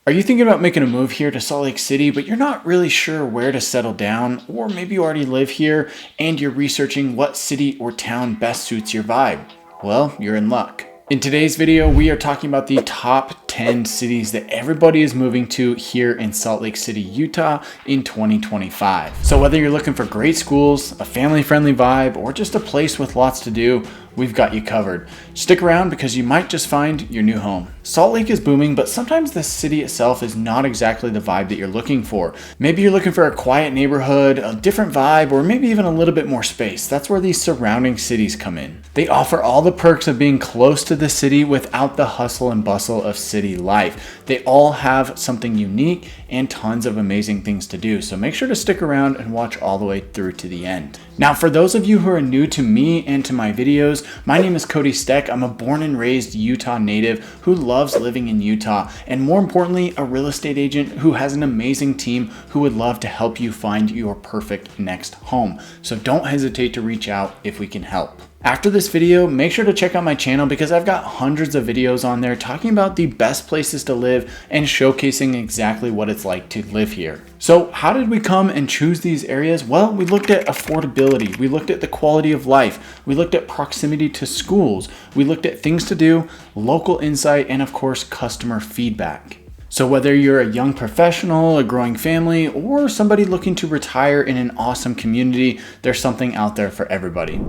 Are you thinking about making a move here to Salt Lake City, but you're not really sure where to settle down? Or maybe you already live here and you're researching what city or town best suits your vibe? Well, you're in luck. In today's video, we are talking about the top 10 cities that everybody is moving to here in Salt Lake City, Utah in 2025. So whether you're looking for great schools, a family-friendly vibe, or just a place with lots to do, we've got you covered. Stick around because you might just find your new home. Salt Lake is booming, but sometimes the city itself is not exactly the vibe that you're looking for. Maybe you're looking for a quiet neighborhood, a different vibe, or maybe even a little bit more space. That's where these surrounding cities come in. They offer all the perks of being close to the city without the hustle and bustle of city life. They all have something unique and tons of amazing things to do. So make sure to stick around and watch all the way through to the end. Now, for those of you who are new to me and to my videos, my name is Cody Steck. I'm a born and raised Utah native who loves living in Utah, and more importantly, a real estate agent who has an amazing team who would love to help you find your perfect next home. So don't hesitate to reach out if we can help. After this video, make sure to check out my channel because I've got hundreds of videos on there talking about the best places to live and showcasing exactly what it's like to live here. So how did we come and choose these areas? Well, we looked at affordability, we looked at the quality of life, we looked at proximity to schools, we looked at things to do, local insight, and of course, customer feedback. So whether you're a young professional, a growing family, or somebody looking to retire in an awesome community, there's something out there for everybody.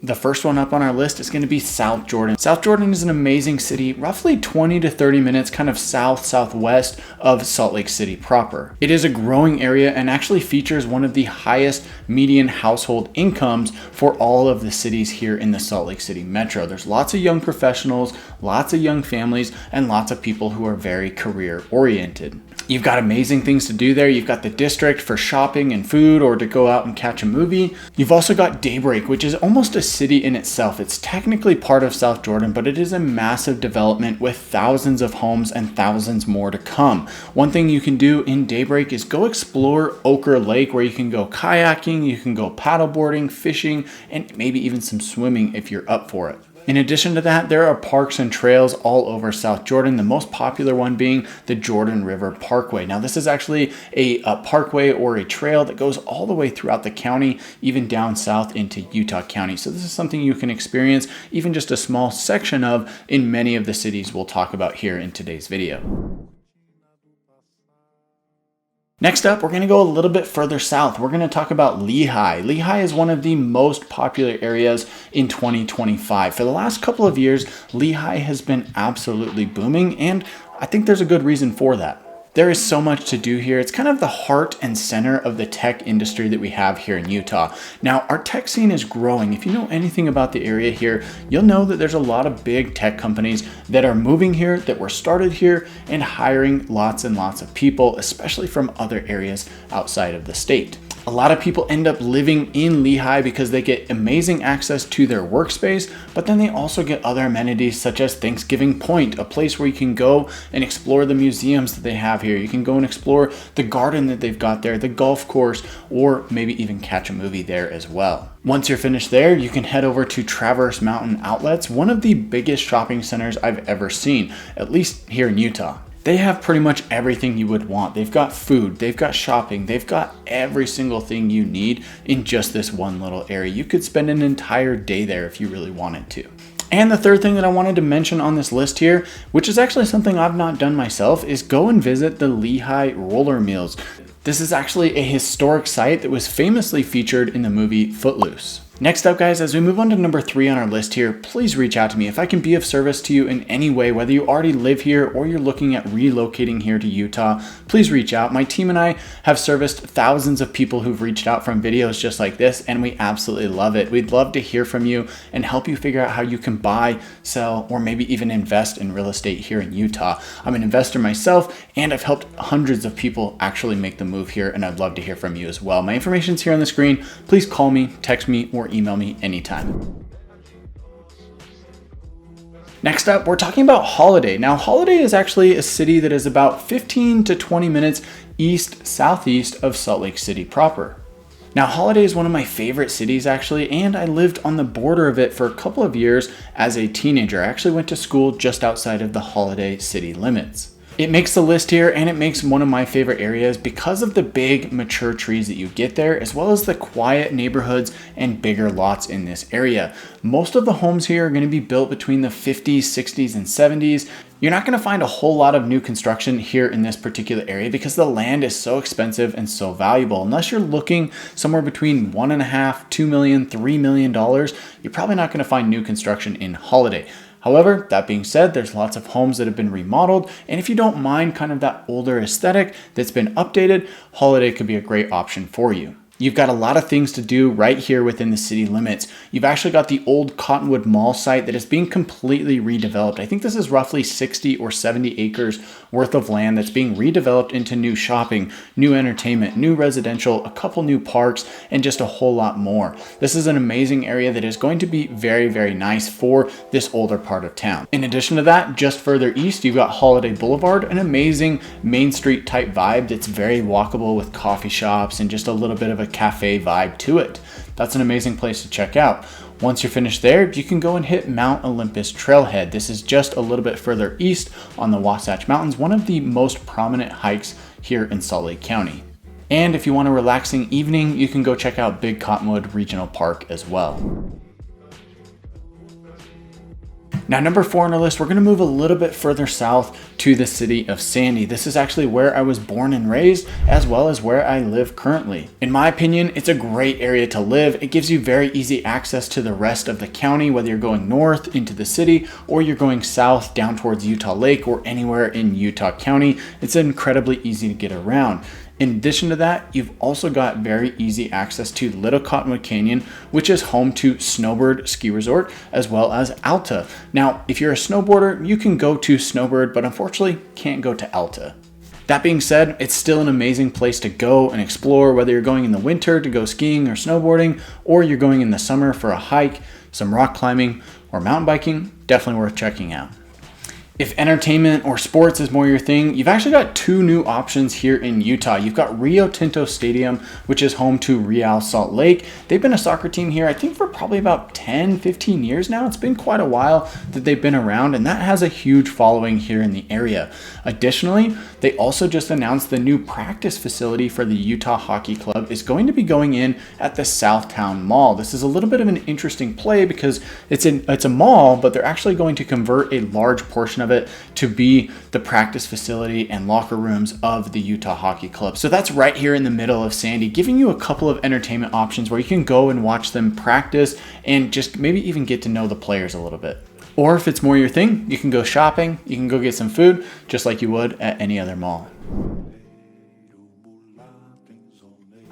The first one up on our list is going to be South Jordan. South Jordan is an amazing city, roughly 20 to 30 minutes kind of southwest of Salt Lake City proper. It is a growing area and actually features one of the highest median household incomes for all of the cities here in the Salt Lake City metro. There's lots of young professionals, lots of young families, and lots of people who are very career oriented. You've got amazing things to do there. You've got the district for shopping and food or to go out and catch a movie. You've also got Daybreak, which is almost a city in itself. It's technically part of South Jordan, but it is a massive development with thousands of homes and thousands more to come. One thing you can do in Daybreak is go explore Ochre Lake, where you can go kayaking, you can go paddleboarding, fishing, and maybe even some swimming if you're up for it. In addition to that, there are parks and trails all over South Jordan, the most popular one being the Jordan River Parkway. Now, this is actually a parkway or a trail that goes all the way throughout the county, even down south into Utah County. So this is something you can experience even just a small section of in many of the cities we'll talk about here in today's video. Next up, we're going to go a little bit further south. We're going to talk about Lehi. Lehi is one of the most popular areas in 2025. For the last couple of years, Lehi has been absolutely booming, and I think there's a good reason for that. There is so much to do here. It's kind of the heart and center of the tech industry that we have here in Utah. Now, our tech scene is growing. If you know anything about the area here, you'll know that there's a lot of big tech companies that are moving here, that were started here, and hiring lots and lots of people, especially from other areas outside of the state. A lot of people end up living in Lehi because they get amazing access to their workspace, but then they also get other amenities such as Thanksgiving Point, a place where you can go and explore the museums that they have here. You can go and explore the garden that they've got there, the golf course, or maybe even catch a movie there as well. Once you're finished there, you can head over to Traverse Mountain Outlets, one of the biggest shopping centers I've ever seen, at least here in Utah. They have pretty much everything you would want. They've got food, they've got shopping, they've got every single thing you need in just this one little area. You could spend an entire day there if you really wanted to. And the third thing that I wanted to mention on this list here, which is actually something I've not done myself, is go and visit the Lehi Roller Mills. This is actually a historic site that was famously featured in the movie Footloose. Next up, guys, as we move on to number 3 on our list here, please reach out to me if I can be of service to you in any way, whether you already live here or you're looking at relocating here to Utah. Please reach out. My team and I have serviced thousands of people who've reached out from videos just like this, and we absolutely love it. We'd love to hear from you and help you figure out how you can buy, sell, or maybe even invest in real estate here in Utah. I'm an investor myself, and I've helped hundreds of people actually make the move here, and I'd love to hear from you as well. My information's here on the screen. Please call me, text me, or email me anytime. Next up, we're talking about Holiday. Now, Holiday is actually a city that is about 15 to 20 minutes southeast of Salt Lake City proper. Now, Holiday is one of my favorite cities actually, and I lived on the border of it for a couple of years as a teenager. I actually went to school just outside of the Holiday city limits. It makes the list here, and it makes one of my favorite areas because of the big mature trees that you get there, as well as the quiet neighborhoods and bigger lots in this area. Most of the homes here are going to be built between the 50s, 60s, and 70s. You're not going to find a whole lot of new construction here in this particular area because the land is so expensive and so valuable. Unless you're looking somewhere between $1.5, $2 million, $3 million, you're probably not going to find new construction in Holiday. However, that being said, there's lots of homes that have been remodeled, and if you don't mind kind of that older aesthetic that's been updated, Holiday could be a great option for you. You've got a lot of things to do right here within the city limits. You've actually got the old Cottonwood Mall site that is being completely redeveloped. I think this is roughly 60 or 70 acres worth of land that's being redeveloped into new shopping, new entertainment, new residential, a couple new parks, and just a whole lot more. This is an amazing area that is going to be very, very nice for this older part of town. In addition to that, just further east, you've got Holiday Boulevard, an amazing Main Street type vibe that's very walkable with coffee shops and just a little bit of a cafe vibe to it. That's an amazing place to check out. Once you're finished there, you can go and hit Mount Olympus Trailhead. This is just a little bit further east on the Wasatch Mountains, one of the most prominent hikes here in Salt Lake County. And if you want a relaxing evening, you can go check out Big Cottonwood Regional Park as well. Now, number 4 on our list, we're going to move a little bit further south to the city of Sandy. This is actually where I was born and raised, as well as where I live currently. In my opinion, it's a great area to live. It gives you very easy access to the rest of the county, whether you're going north into the city or you're going south down towards Utah Lake or anywhere in Utah County. It's incredibly easy to get around. In addition to that, you've also got very easy access to Little Cottonwood Canyon, which is home to Snowbird Ski Resort, as well as Alta. Now, if you're a snowboarder, you can go to Snowbird, but unfortunately can't go to Alta. That being said, it's still an amazing place to go and explore, whether you're going in the winter to go skiing or snowboarding, or you're going in the summer for a hike, some rock climbing, or mountain biking. Definitely worth checking out. If entertainment or sports is more your thing, you've actually got 2 new options here in Utah. You've got Rio Tinto Stadium, which is home to Real Salt Lake. They've been a soccer team here, I think, for probably about 10, 15 years now. It's been quite a while that they've been around, and that has a huge following here in the area. Additionally, they also just announced the new practice facility for the Utah Hockey Club is going to be going in at the Southtown Mall. This is a little bit of an interesting play because it's a mall, but they're actually going to convert a large portion of it to be the practice facility and locker rooms of the Utah Hockey Club. So that's right here in the middle of Sandy, giving you a couple of entertainment options where you can go and watch them practice and just maybe even get to know the players a little bit. Or if it's more your thing, you can go shopping, you can go get some food, just like you would at any other mall.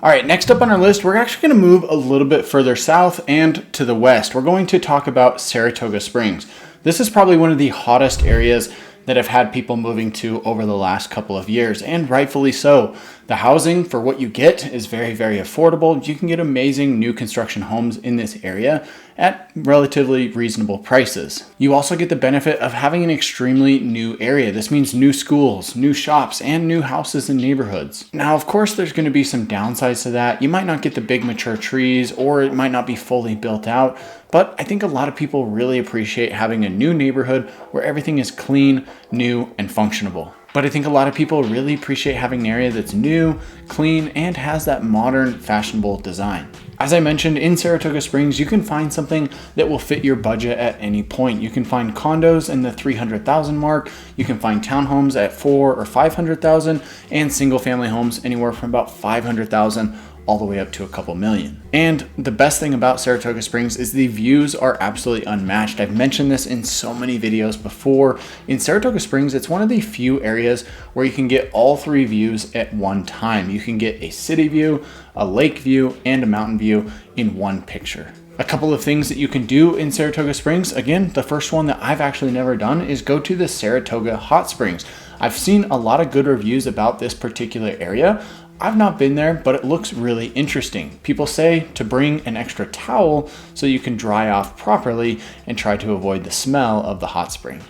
All right, next up on our list, we're actually going to move a little bit further south and to the west. We're going to talk about Saratoga Springs. This is probably one of the hottest areas that I've had people moving to over the last couple of years, and rightfully so. The housing for what you get is very, very affordable. You can get amazing new construction homes in this area at relatively reasonable prices. You also get the benefit of having an extremely new area. This means new schools, new shops, and new houses and neighborhoods. Now, of course, there's going to be some downsides to that. You might not get the big mature trees, or it might not be fully built out, but I think a lot of people really appreciate having a new neighborhood where everything is clean, new, and functionable. But I think a lot of people really appreciate having an area that's new, clean, and has that modern, fashionable design. As I mentioned, in Saratoga Springs, you can find something that will fit your budget at any point. You can find condos in the $300,000 mark. You can find townhomes at $400,000 or $500,000, and single family homes anywhere from about $500,000 all the way up to a couple million. And the best thing about Saratoga Springs is the views are absolutely unmatched. I've mentioned this in so many videos before. In Saratoga Springs, it's one of the few areas where you can get all 3 views at one time. You can get a city view, a lake view, and a mountain view in one picture. A couple of things that you can do in Saratoga Springs. Again, the first one that I've actually never done is go to the Saratoga Hot Springs. I've seen a lot of good reviews about this particular area. I've not been there, but it looks really interesting. People say to bring an extra towel so you can dry off properly and try to avoid the smell of the hot spring.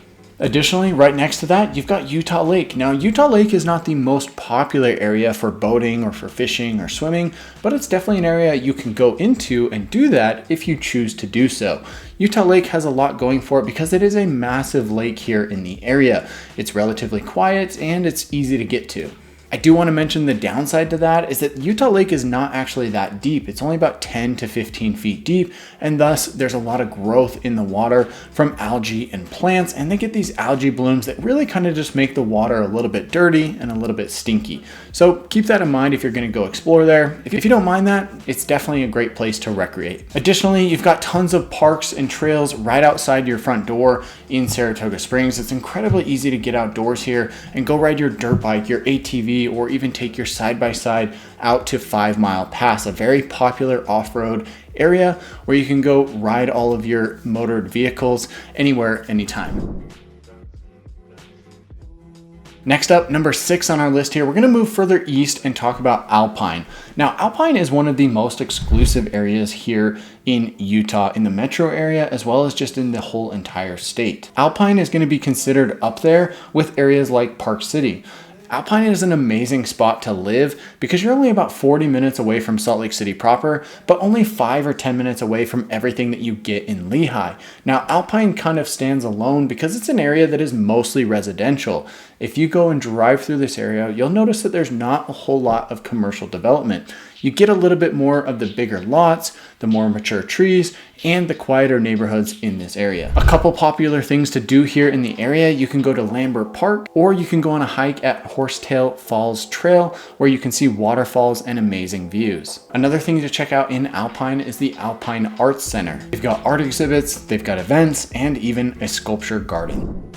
Additionally, right next to that, you've got Utah Lake. Now, Utah Lake is not the most popular area for boating or for fishing or swimming, but it's definitely an area you can go into and do that if you choose to do so. Utah Lake has a lot going for it because it is a massive lake here in the area. It's relatively quiet and it's easy to get to. I do want to mention the downside to that is that Utah Lake is not actually that deep. It's only about 10 to 15 feet deep, and thus there's a lot of growth in the water from algae and plants, and they get these algae blooms that really kind of just make the water a little bit dirty and a little bit stinky. So keep that in mind if you're going to go explore there. If you don't mind that, it's definitely a great place to recreate. Additionally, you've got tons of parks and trails right outside your front door in Saratoga Springs. It's incredibly easy to get outdoors here and go ride your dirt bike, your ATV, or even take your side-by-side out to 5 Mile Pass, a very popular off-road area where you can go ride all of your motored vehicles anywhere, anytime. Next up, number 6 on our list here, we're going to move further east and talk about Alpine. Now, Alpine is one of the most exclusive areas here in Utah, in the metro area, as well as just in the whole entire state. Alpine is going to be considered up there with areas like Park City. Alpine is an amazing spot to live because you're only about 40 minutes away from Salt Lake City proper, but only 5 or 10 minutes away from everything that you get in Lehi. Now, Alpine kind of stands alone because it's an area that is mostly residential. If you go and drive through this area, you'll notice that there's not a whole lot of commercial development. You get a little bit more of the bigger lots, the more mature trees, and the quieter neighborhoods in this area. A couple popular things to do here in the area, you can go to Lambert Park, or you can go on a hike at Horsetail Falls Trail, where you can see waterfalls and amazing views. Another thing to check out in Alpine is the Alpine Arts Center. They've got art exhibits, they've got events, and even a sculpture garden.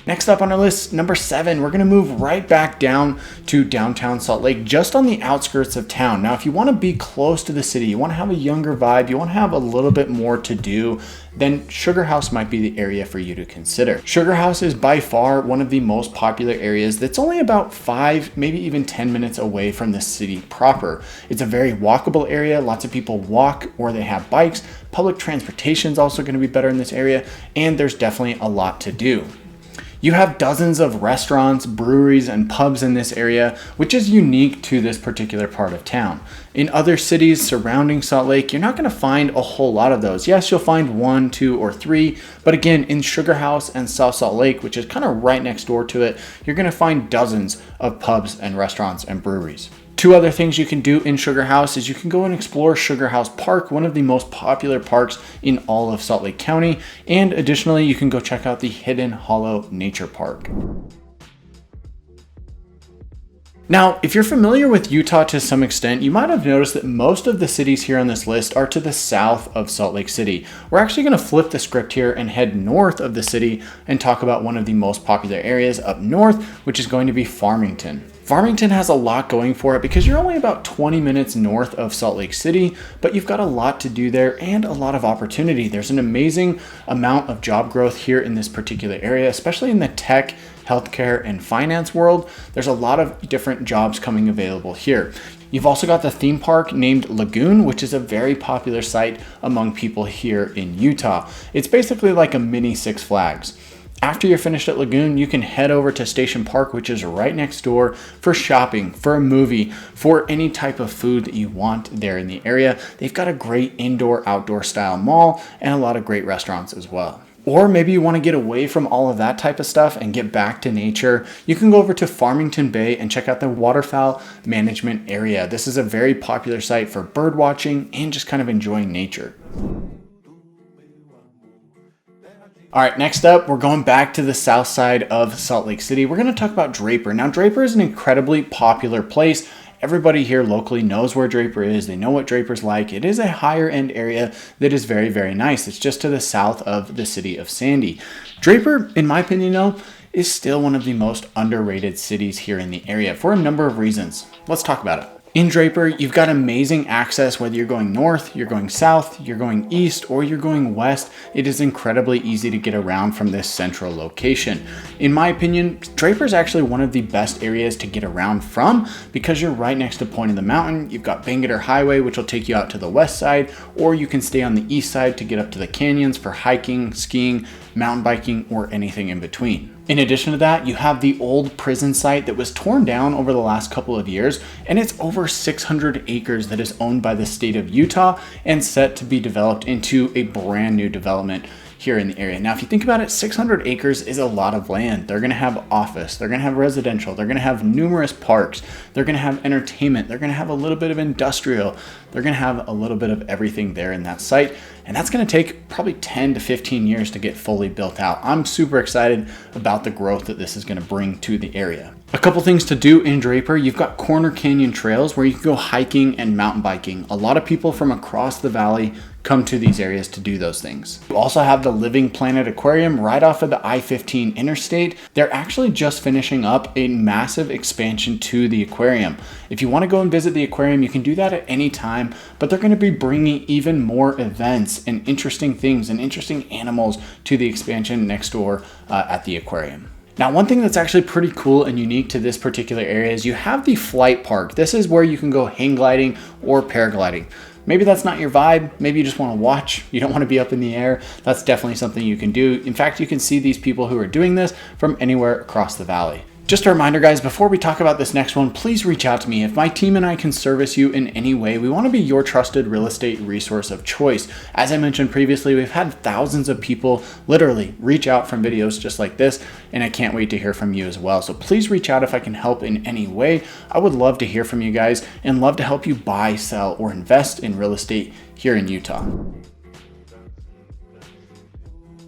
Next up on our list, number 7, we're gonna move right back down to downtown Salt Lake, just on the outskirts of town. Now, if you wanna be close to the city, you wanna have a younger vibe, you wanna have a little bit more to do, then Sugar House might be the area for you to consider. Sugar House is by far one of the most popular areas that's only about 5, maybe even 10 minutes away from the city proper. It's a very walkable area. Lots of people walk or they have bikes. Public transportation is also gonna be better in this area, and there's definitely a lot to do. You have dozens of restaurants, breweries, and pubs in this area, which is unique to this particular part of town. In other cities surrounding Salt Lake, you're not going to find a whole lot of those. Yes, you'll find 1, 2, or 3, but again, in Sugar House and South Salt Lake, which is kind of right next door to it, you're going to find dozens of pubs and restaurants and breweries. 2 other things you can do in Sugar House is you can go and explore Sugar House Park, one of the most popular parks in all of Salt Lake County. And additionally, you can go check out the Hidden Hollow Nature Park. Now, if you're familiar with Utah to some extent, you might have noticed that most of the cities here on this list are to the south of Salt Lake City. We're actually going to flip the script here and head north of the city and talk about one of the most popular areas up north, which is going to be Farmington. Farmington has a lot going for it because you're only about 20 minutes north of Salt Lake City, but you've got a lot to do there and a lot of opportunity. There's an amazing amount of job growth here in this particular area, especially in the tech, healthcare, and finance world. There's a lot of different jobs coming available here. You've also got the theme park named Lagoon, which is a very popular site among people here in Utah. It's basically like a mini Six Flags. After you're finished at Lagoon, you can head over to Station Park, which is right next door, for shopping, for a movie, for any type of food that you want there in the area. They've got a great indoor-outdoor style mall and a lot of great restaurants as well. Or maybe you want to get away from all of that type of stuff and get back to nature. You can go over to Farmington Bay and check out the waterfowl management area. This is a very popular site for bird watching and just kind of enjoying nature. All right, next up, we're going back to the south side of Salt Lake City. We're going to talk about Draper. Now, Draper is an incredibly popular place. Everybody here locally knows where Draper is. They know what Draper's like. It is a higher end area that is very, very nice. It's just to the south of the city of Sandy. Draper, in my opinion, though, is still one of the most underrated cities here in the area for a number of reasons. Let's talk about it. In Draper, you've got amazing access whether you're going north, you're going south, you're going east, or you're going west. It is incredibly easy to get around from this central location. In my opinion, Draper is actually one of the best areas to get around from because you're right next to Point of the Mountain. You've got Bangerter Highway, which will take you out to the west side, or you can stay on the east side to get up to the canyons for hiking, skiing, mountain biking, or anything in between. In addition to that, you have the old prison site that was torn down over the last couple of years, and it's over 600 acres that is owned by the state of Utah and set to be developed into a brand new development here in the area. Now, if you think about it, 600 acres is a lot of land. They're going to have office, they're going to have residential, they're going to have numerous parks, they're going to have entertainment, they're going to have a little bit of industrial, they're going to have a little bit of everything there in that site. And that's going to take probably 10 to 15 years to get fully built out. I'm super excited about the growth that this is going to bring to the area. A couple things to do in Draper. You've got Corner Canyon trails where you can go hiking and mountain biking. A lot of people from across the valley come to these areas to do those things. You also have the Living Planet Aquarium right off of the I-15 interstate. They're actually just finishing up a massive expansion to the aquarium. If you want to go and visit the aquarium, you can do that at any time, but they're going to be bringing even more events and interesting things and interesting animals to the expansion next door at the aquarium. Now, one thing that's actually pretty cool and unique to this particular area is you have the flight park. This is where you can go hang gliding or paragliding. Maybe that's not your vibe. Maybe you just want to watch. You don't want to be up in the air. That's definitely something you can do. In fact, you can see these people who are doing this from anywhere across the valley. Just a reminder, guys, before we talk about this next one, please reach out to me. If my team and I can service you in any way, we want to be your trusted real estate resource of choice. As I mentioned previously, we've had thousands of people literally reach out from videos just like this, and I can't wait to hear from you as well. So please reach out if I can help in any way. I would love to hear from you guys and love to help you buy, sell, or invest in real estate here in Utah.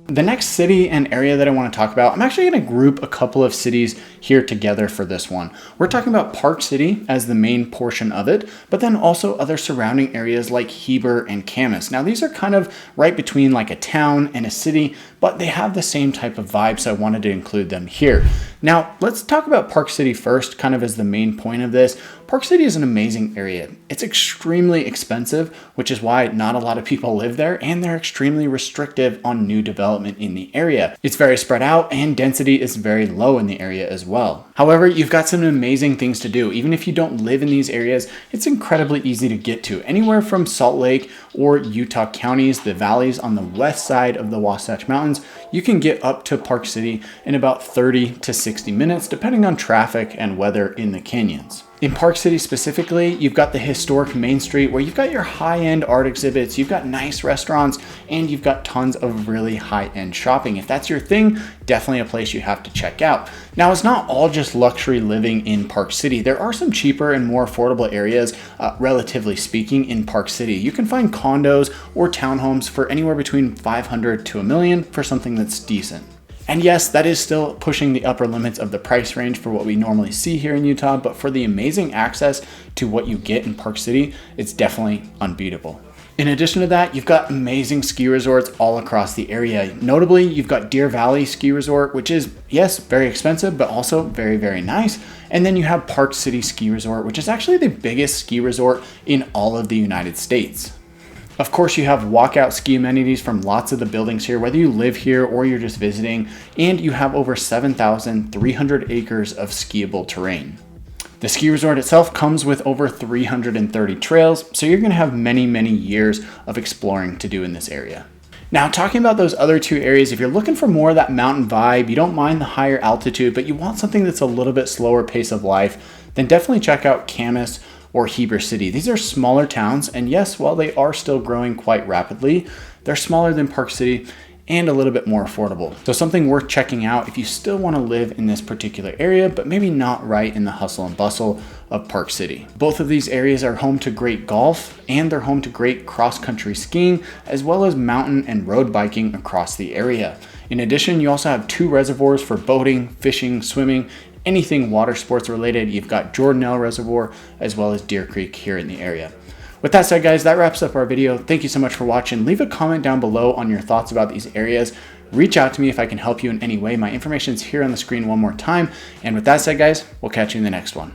The next city and area that I want to talk about, I'm actually going to group a couple of cities here together for this one. We're talking about Park City as the main portion of it, but then also other surrounding areas like Heber and Camas. Now, these are kind of right between like a town and a city, but they have the same type of vibe, so I wanted to include them here. Now, let's talk about Park City first, kind of as the main point of this. Park City is an amazing area. It's extremely expensive, which is why not a lot of people live there, and they're extremely restrictive on new development in the area. It's very spread out, and density is very low in the area as well. However, you've got some amazing things to do. Even if you don't live in these areas, it's incredibly easy to get to. Anywhere from Salt Lake or Utah counties, the valleys on the west side of the Wasatch Mountains, you can get up to Park City in about 30 to 60 minutes, depending on traffic and weather in the canyons. In Park City specifically, you've got the historic Main Street where you've got your high-end art exhibits, you've got nice restaurants, and you've got tons of really high-end shopping. If that's your thing, definitely a place you have to check out. Now, it's not all just luxury living in Park City. There are some cheaper and more affordable areas, relatively speaking, in Park City. You can find condos or townhomes for anywhere between $500 to $1 million for something that's decent. And yes, that is still pushing the upper limits of the price range for what we normally see here in Utah, but for the amazing access to what you get in Park City, it's definitely unbeatable. In addition to that, you've got amazing ski resorts all across the area. Notably, you've got Deer Valley Ski Resort, which is, yes, very expensive, but also very, very nice. And then you have Park City Ski Resort, which is actually the biggest ski resort in all of the United States. Of course, you have walkout ski amenities from lots of the buildings here, whether you live here or you're just visiting, and you have over 7,300 acres of skiable terrain. The ski resort itself comes with over 330 trails, so you're going to have many, many years of exploring to do in this area. Now, talking about those other two areas, if you're looking for more of that mountain vibe, you don't mind the higher altitude, but you want something that's a little bit slower pace of life, then definitely check out Camas or Heber City. These are smaller towns, and yes, while they are still growing quite rapidly, they're smaller than Park City and a little bit more affordable. So something worth checking out if you still want to live in this particular area, but maybe not right in the hustle and bustle of Park City. Both of these areas are home to great golf, and they're home to great cross-country skiing, as well as mountain and road biking across the area. In addition, you also have 2 reservoirs for boating, fishing, swimming, anything water sports related. You've got Jordanelle Reservoir as well as Deer Creek here in the area. With that said, guys, that wraps up our video. Thank you so much for watching. Leave a comment down below on your thoughts about these areas. Reach out to me if I can help you in any way. My information is here on the screen one more time. And with that said, guys, we'll catch you in the next one.